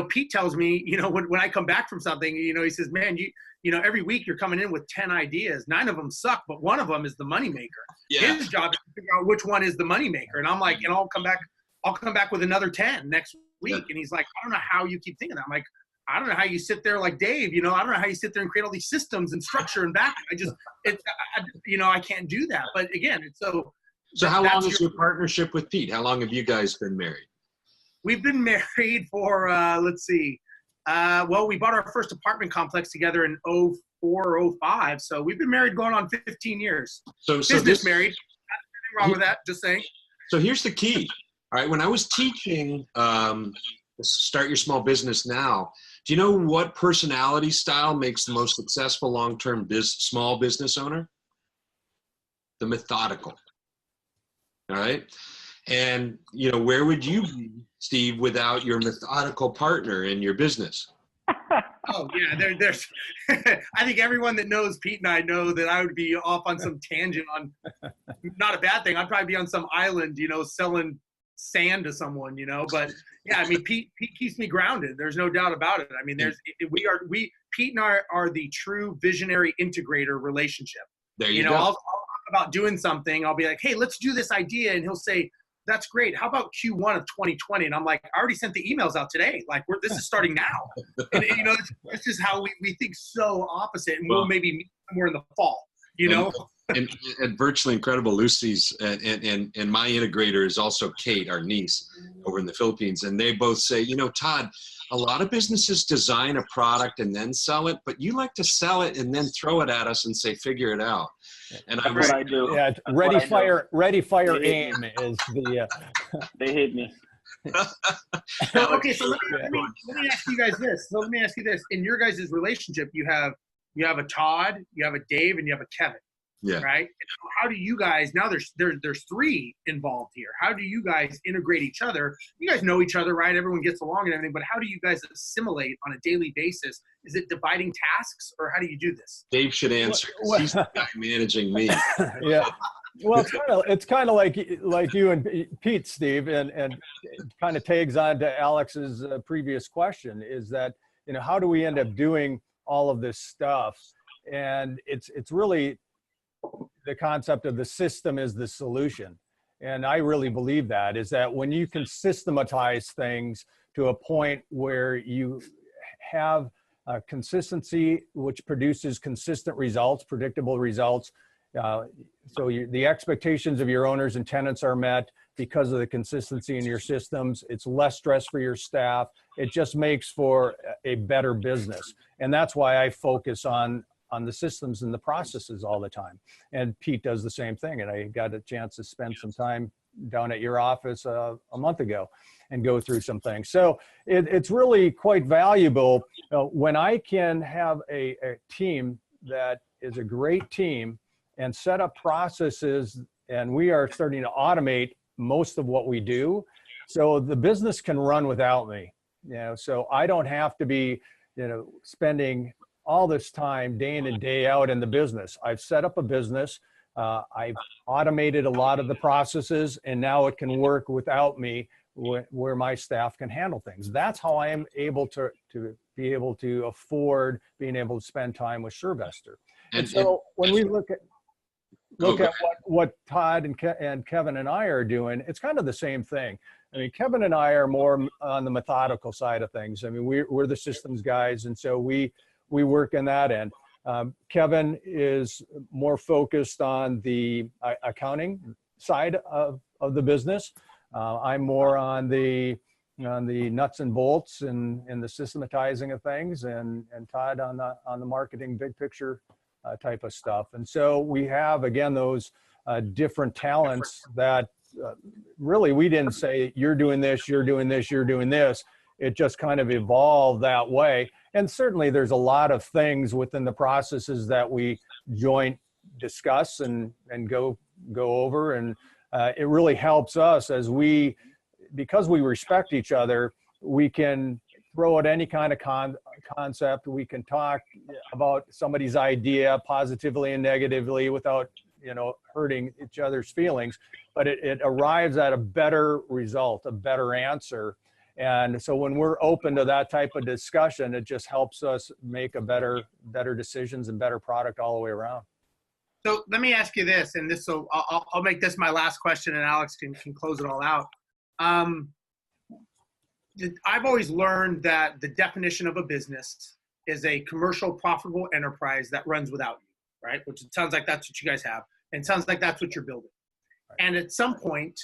Pete tells me, you know, when I come back from something, you know, he says, man, you know, every week you're coming in with 10 ideas. 9 of them suck, but one of them is the moneymaker. Yeah. His job is to figure out which one is the moneymaker. And I'm like, and I'll come back with another 10 next week. Yeah. And he's like, I don't know how you keep thinking that. I'm like, I don't know how you sit there like Dave, you know, I don't know how you sit there and create all these systems and structure and back. You know, I can't do that. But again, So how long is your partnership with Pete? How long have you guys been married? We've been married for, let's see. Well, we bought our first apartment complex together in 04, 05. So we've been married going on 15 years. So business married. Nothing wrong with that, just saying. So here's the key. All right. When I was teaching Start Your Small Business Now, do you know what personality style makes the most successful long-term small business owner? The methodical. All right. And, you know, where would you be, Steve, without your methodical partner in your business? Oh, yeah. There's I think everyone that knows Pete and I know that I would be off on some tangent on not a bad thing. I'd probably be on some island, you know, selling sand to someone, you know, but yeah, I mean, Pete keeps me grounded. There's no doubt about it. I mean, Pete and I are the true visionary integrator relationship. There you go. I'll talk about doing something. I'll be like, hey, let's do this idea. And he'll say, that's great. How about Q1 of 2020? And I'm like, I already sent the emails out today. Like, this is starting now. And you know, this is how we think so opposite. And we'll maybe meet somewhere in the fall, you know? And virtually incredible, Lucy's and my integrator is also Kate, our niece over in the Philippines. And they both say, you know, Todd, a lot of businesses design a product and then sell it, but you like to sell it and then throw it at us and say, figure it out. And that's what I do. Yeah, ready, fire, aim is the. They hate me. Okay, so let me ask you guys this. So let me ask you this: in your guys' relationship, you have a Todd, you have a Dave, and you have a Kevin. Yeah. Right. And how do you guys now? There's 3 involved here. How do you guys integrate each other? You guys know each other, right? Everyone gets along and everything. But how do you guys assimilate on a daily basis? Is it dividing tasks, or how do you do this? Dave should answer. He's the guy managing me. Yeah. Well, it's kind of like you and Pete, Steve, and kind of tags on to Alex's previous question. Is that, you know, how do we end up doing all of this stuff? And it's really the concept of the system is the solution. And I really believe that is that when you can systematize things to a point where you have consistency, which produces consistent results, predictable results. So the expectations of your owners and tenants are met because of the consistency in your systems. It's less stress for your staff. It just makes for a better business. And that's why I focus on the systems and the processes all the time. And Pete does the same thing. And I got a chance to spend some time down at your office a month ago and go through some things. So it's really quite valuable when I can have a team that is a great team and set up processes, and we are starting to automate most of what we do. So the business can run without me, you know, so I don't have to be, you know, spending all this time day in and day out in the business. I've set up a business. I've automated a lot of the processes, and now it can work without me where my staff can handle things. That's how I am able to be able to afford being able to spend time with Surevestor. And so when we look at what Todd and Kevin and I are doing, it's kind of the same thing. I mean, Kevin and I are more on the methodical side of things. I mean, we're the systems guys, and so we work in that end. Kevin is more focused on the accounting side of the business. I'm more on the on the nuts and bolts and the systematizing of things, and Todd on the marketing big picture type of stuff. And so we have, again, those different talents that really we didn't say, you're doing this, you're doing this, you're doing this. It just kind of evolved that way. And certainly there's a lot of things within the processes that we joint discuss and go over. And it really helps us as because we respect each other, we can throw at any kind of concept. We can talk about somebody's idea positively and negatively without, hurting each other's feelings, but it arrives at a better result, a better answer. And so when we're open to that type of discussion, it just helps us make a better decisions and better product all the way around. So let me ask you this, and I'll make this my last question, and Alex can close it all out. I've always learned that the definition of a business is a commercial, profitable enterprise that runs without you, right? Which it sounds like that's what you guys have, and it sounds like that's what you're building. Right. And at some point,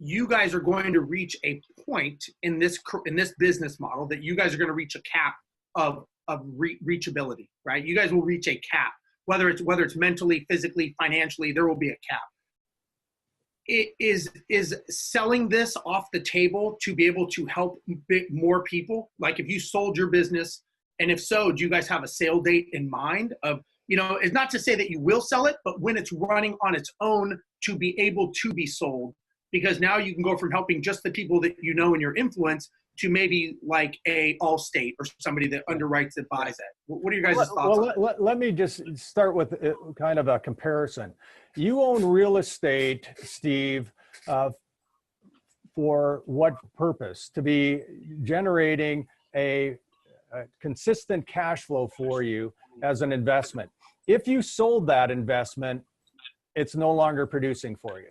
you guys are going to reach a point in this business model that you guys are going to reach a cap of reachability, right? You guys will reach a cap, whether it's mentally, physically, financially, there will be a cap. Is selling this off the table to be able to help more people? Like if you sold your business, and if so, do you guys have a sale date in mind of, it's not to say that you will sell it, but when it's running on its own to be able to be sold, because now you can go from helping just the people that you know in your influence to maybe like a Allstate or somebody that underwrites that buys it. What are your guys' thoughts on that? Let me just start with kind of a comparison. You own real estate, Steve, for what purpose? To be generating a consistent cash flow for you as an investment. If you sold that investment, it's no longer producing for you.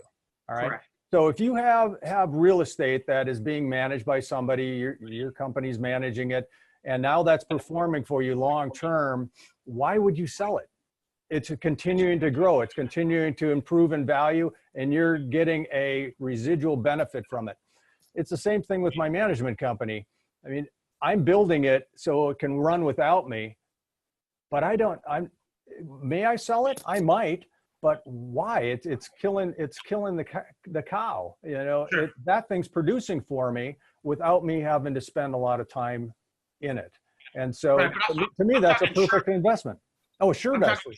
All right. Correct. So if you have real estate that is being managed by somebody, your company's managing it, and now that's performing for you long term, why would you sell it? It's continuing to grow. It's continuing to improve in value, and you're getting a residual benefit from it. It's the same thing with my management company. I mean, I'm building it so it can run without me, but may I sell it? I might. But why? It's killing the cow. Sure. That thing's producing for me without me having to spend a lot of time in it. And so right, to me, that's a perfect investment. Oh, Surevestor.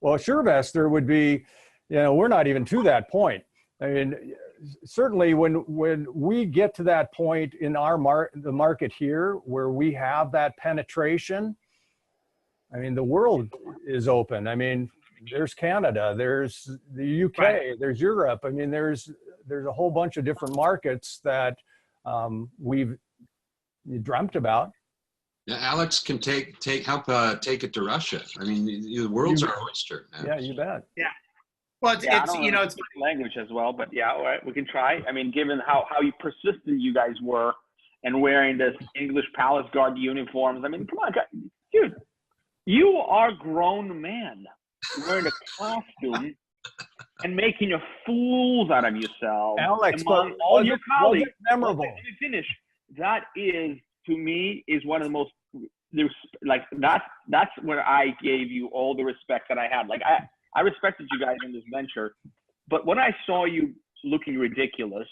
Well, Surevestor would be, we're not even to that point. I mean, certainly when we get to that point in the market here where we have that penetration, I mean, the world is open. I mean, there's Canada, there's the UK, right. There's Europe. I mean, there's a whole bunch of different markets that we've dreamt about. Yeah, Alex can take it to Russia. I mean, the world's our oyster. Yeah, you bet. Yeah. Well, it's language as well, but yeah, all right, we can try. I mean, given how persistent you guys were and wearing this English Palace Guard uniforms, I mean, come on, dude, you are a grown man. Wearing a costume and making a fools out of yourself, Alex, among all your colleagues. Memorable. Let me finish. That is, to me, is one of the most. That's where I gave you all the respect that I had. Like I respected you guys in this venture, but when I saw you looking ridiculous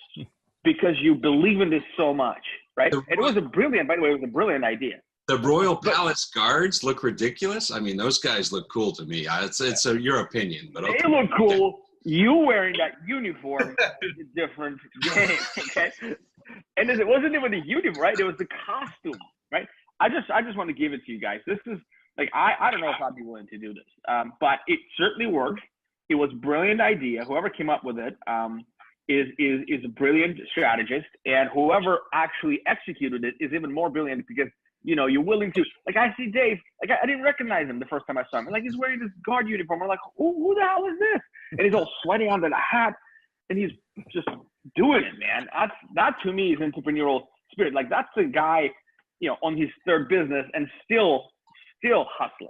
because you believe in this so much, right? It was a brilliant. By the way, it was a brilliant idea. The Royal Palace Guards look ridiculous. I mean, those guys look cool to me. It's your opinion, but okay. They look cool. You wearing that uniform is a different game, okay? And it wasn't even the uniform, right? It was the costume, right? I just want to give it to you guys. This is like I don't know if I'd be willing to do this, but it certainly worked. It was a brilliant idea. Whoever came up with it is a brilliant strategist, and whoever actually executed it is even more brilliant because. You're willing to, like, I see Dave, like, I didn't recognize him the first time I saw him. Like, he's wearing this guard uniform. I'm like, who the hell is this? And he's all sweaty under the hat, and he's just doing it, man. That to me is entrepreneurial spirit. Like, that's the guy, on his third business and still hustling.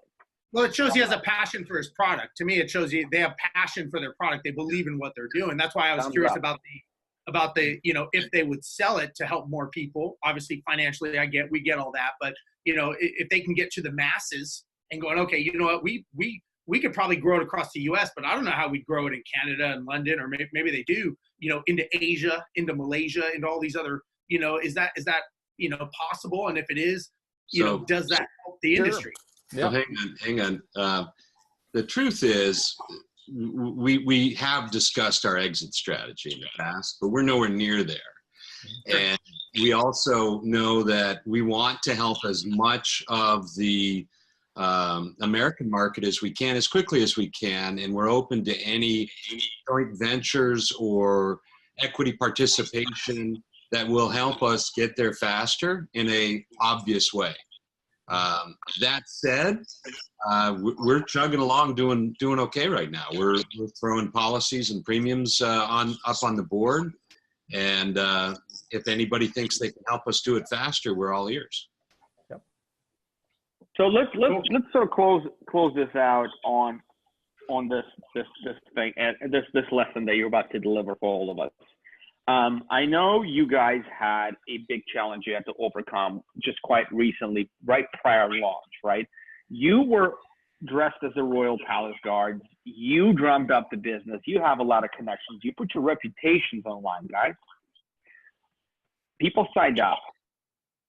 Well, it shows he has a passion for his product. To me, it shows you they have passion for their product. They believe in what they're doing. That's why I was curious about about the, you know, if they would sell it to help more people. Obviously, financially, we get all that, but you know, if they can get to the masses and going, okay, you know what, we could probably grow it across the U.S., but I don't know how we'd grow it in Canada and London, or maybe they do, you know, into Asia, into Malaysia, into all these other, you know, is that you know, possible? And if it is, you know, does that help the industry? Yeah. So hang on. The truth is, we have discussed our exit strategy in the past, but we're nowhere near there. And we also know that we want to help as much of the American market as we can, as quickly as we can, and we're open to any joint ventures or equity participation that will help us get there faster in a obvious way. That said, we're chugging along, doing okay right now. We're throwing policies and premiums up on the board, and if anybody thinks they can help us do it faster, we're all ears. Yep. So let's sort of close this out on this thing and this lesson that you're about to deliver for all of us. I know you guys had a big challenge you had to overcome just quite recently, right prior launch, right? You were dressed as a Royal Palace Guards. You drummed up the business. You have a lot of connections. You put your reputations online, guys. People signed up,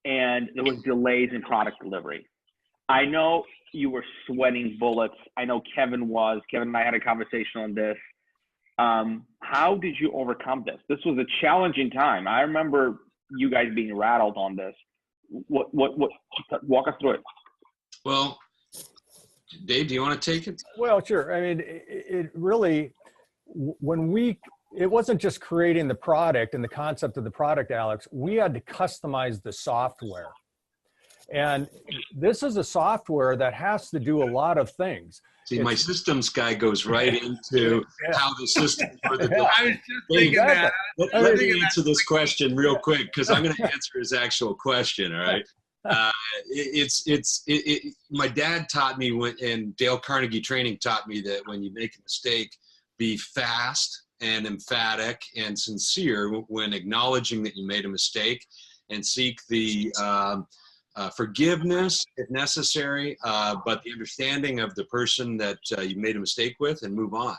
and there was delays in product delivery. I know you were sweating bullets. I know Kevin was. Kevin and I had a conversation on this. How did you overcome this? This was a challenging time. I remember you guys being rattled on this. What walk us through it. Well, Dave, do you want to take it? Well, sure. I mean, it really, it wasn't just creating the product and the concept of the product, Alex. We had to customize the software. And this is a software that has to do a lot of things. See, my systems guy goes right into how the system for the I was just thinking that. Let me answer this question real quick, because I'm going to answer his actual question. All right. My dad taught me and Dale Carnegie training taught me that when you make a mistake, be fast and emphatic and sincere when acknowledging that you made a mistake, and seek the forgiveness if necessary, but the understanding of the person that you made a mistake with, and move on.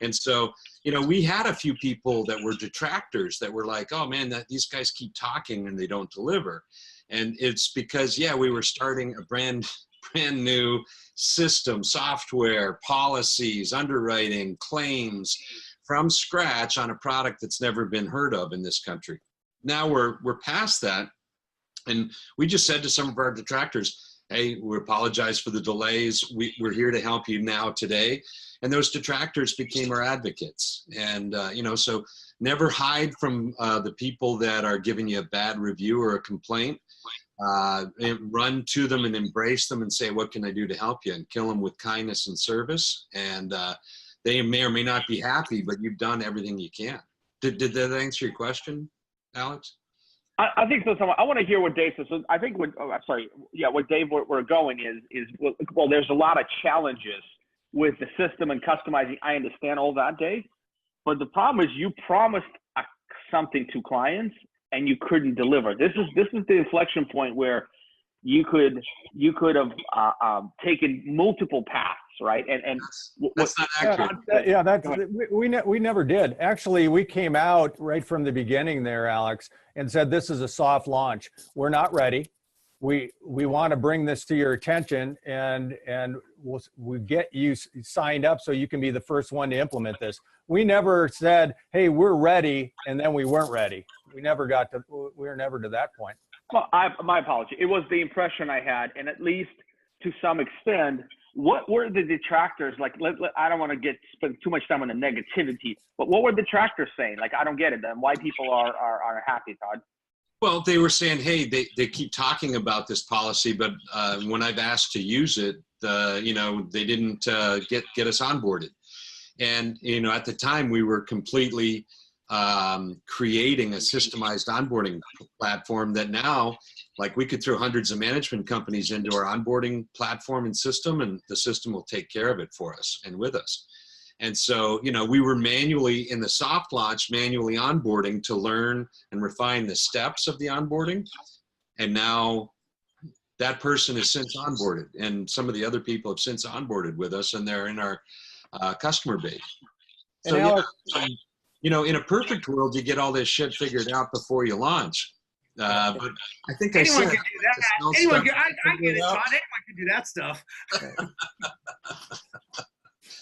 And so, you know, we had a few people that were detractors that were like, oh man, these guys keep talking and they don't deliver. And it's because, we were starting a brand new system, software, policies, underwriting, claims from scratch on a product that's never been heard of in this country. Now we're past that. And we just said to some of our detractors, hey, we apologize for the delays. We're here to help you now today. And those detractors became our advocates. And, so never hide from the people that are giving you a bad review or a complaint. And run to them and embrace them and say, what can I do to help you? And kill them with kindness and service. And they may or may not be happy, but you've done everything you can. Did that answer your question, Alex? I think so. I want to hear what Dave says. So I think what Dave, we're going is there's a lot of challenges with the system and customizing. I understand all that, Dave, but the problem is you promised something to clients and you couldn't deliver. This is the inflection point where you could have taken multiple paths, right? And that's not accurate. We never did. Actually, we came out right from the beginning there, Alex, and said this is a soft launch. We're not ready. We want to bring this to your attention, and we'll get you signed up so you can be the first one to implement this. We never said, hey, we're ready, and then we weren't ready. We were never to that point. Well, my apology. It was the impression I had, and at least to some extent, what were the detractors like? I don't want to spend too much time on the negativity, but what were the detractors saying? Like, I don't get it. Then why people are happy, Todd? Well, they were saying, hey, they keep talking about this policy, but when I've asked to use it, they didn't get us onboarded. And, at the time we were completely creating a systemized onboarding platform that now, like, we could throw hundreds of management companies into our onboarding platform and system, and the system will take care of it for us and with us. And so, you know, we were manually in the soft launch, manually onboarding to learn and refine the steps of the onboarding. And now that person is since onboarded, and some of the other people have since onboarded with us, and they're in our customer base. So, yeah, you know, in a perfect world, you get all this shit figured out before you launch. But I think anyone can do that. Anyone can, I get it, Todd. Anyone can do that stuff.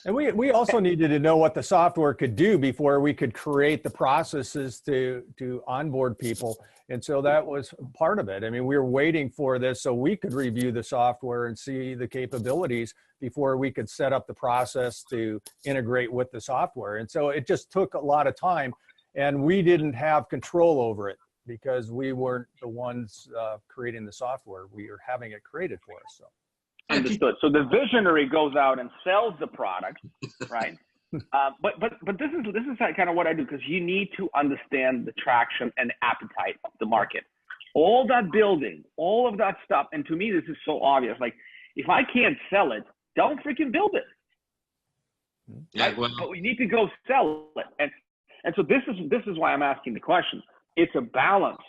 And we also needed to know what the software could do before we could create the processes to onboard people. And so that was part of it. I mean, we were waiting for this so we could review the software and see the capabilities before we could set up the process to integrate with the software. And so it just took a lot of time, and we didn't have control over it because we weren't the ones creating the software. We were having it created for us. So. Understood. So the visionary goes out and sells the product, right? But this is kind of what I do, because you need to understand the traction and appetite of the market. All that building, all of that stuff, and to me this is so obvious. Like, if I can't sell it, don't freaking build it. Yeah, right? well, But we need to go sell it, and so this is why I'm asking the question. It's a balance.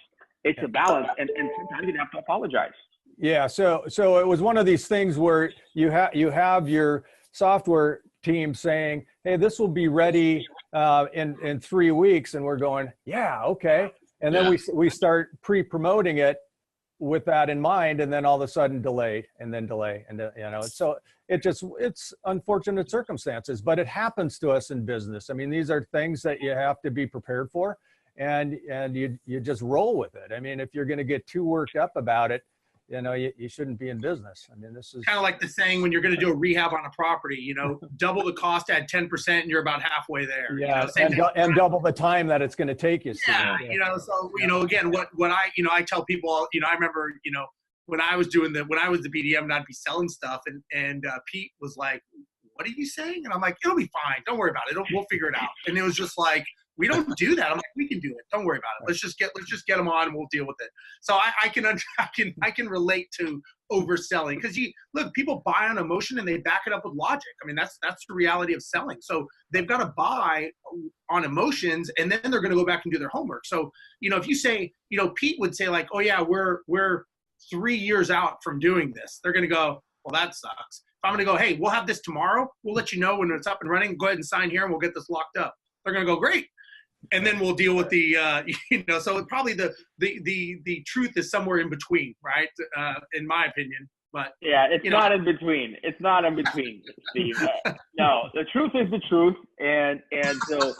It's a balance, and sometimes you have to apologize. Yeah, so it was one of these things where you have your software team saying, "Hey, this will be ready in 3 weeks," and we're going, "Yeah, okay." And then we start pre-promoting it with that in mind, and then all of a sudden delay, and then delay, and you know, so it's unfortunate circumstances, but it happens to us in business. I mean, these are things that you have to be prepared for, and you just roll with it. I mean, if you're going to get too worked up about it, you know, you shouldn't be in business. I mean, this is kind of like the saying when you're going to do a rehab on a property, you know, double the cost, add 10%, and you're about halfway there. Yeah, you know, and double the time that it's going to take you. Yeah, you know, so, you know, again, what I tell people, you know, I remember, you know, when I was the BDM and I'd be selling stuff, and Pete was like, "What are you saying?" And I'm like, "It'll be fine. Don't worry about it. We'll figure it out." And it was just like, we don't do that. I'm like, we can do it. Don't worry about it. Let's just get them on, and we'll deal with it. So I can relate to overselling, because people buy on emotion and they back it up with logic. I mean, that's the reality of selling. So they've got to buy on emotions, and then they're going to go back and do their homework. So, you know, if you say, you know, Pete would say like, "Oh yeah, we're 3 years out from doing this," they're going to go, "Well, that sucks." If I'm going to go, "Hey, we'll have this tomorrow. We'll let you know when it's up and running. Go ahead and sign here, and we'll get this locked up." They're going to go, "Great." And then we'll deal with the, you know, so probably the truth is somewhere in between, right? In my opinion, but yeah, it's not in between. It's not in between, Steve. No, the truth is the truth, and so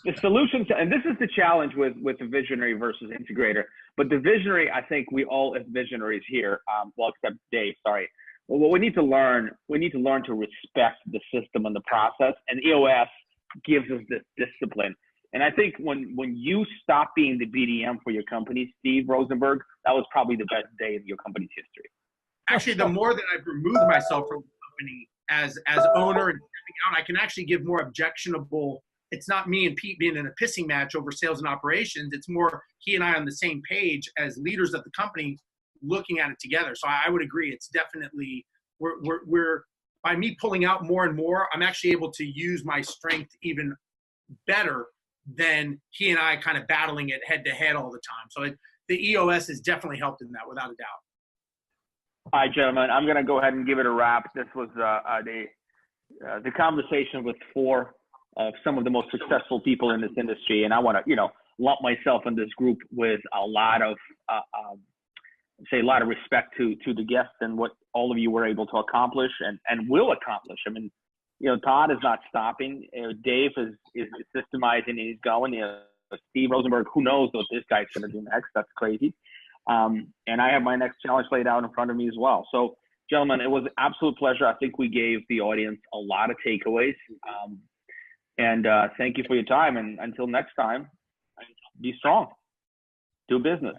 the solution to, and this is the challenge with the visionary versus integrator. But the visionary, I think we all as visionaries here, well, except Dave, sorry. Well, what we need to learn to respect the system and the process, and EOS gives us this discipline. And I think when you stop being the BDM for your company, Steve Rosenberg, that was probably the best day of your company's history. Actually, the more that I've removed myself from the company as owner and stepping out, I can actually give more objectionable. It's not me and Pete being in a pissing match over sales and operations. It's more he and I on the same page as leaders of the company looking at it together. So I would agree. It's definitely we're by me pulling out more and more, I'm actually able to use my strength even better than he and I kind of battling it head to head all the time. So the EOS has definitely helped in that, without a doubt. All right, gentlemen, I'm going to go ahead and give it a wrap. This was the conversation with 4 of some of the most successful people in this industry, and I want to, you know, lump myself in this group with a lot of respect to the guests and what all of you were able to accomplish and will accomplish. I mean, you know, Todd is not stopping. Dave is systemizing and he's going. You know, Steve Rosenberg, who knows what this guy's going to do next? That's crazy. And I have my next challenge laid out in front of me as well. So, gentlemen, it was an absolute pleasure. I think we gave the audience a lot of takeaways. And thank you for your time. And until next time, be strong. Do business.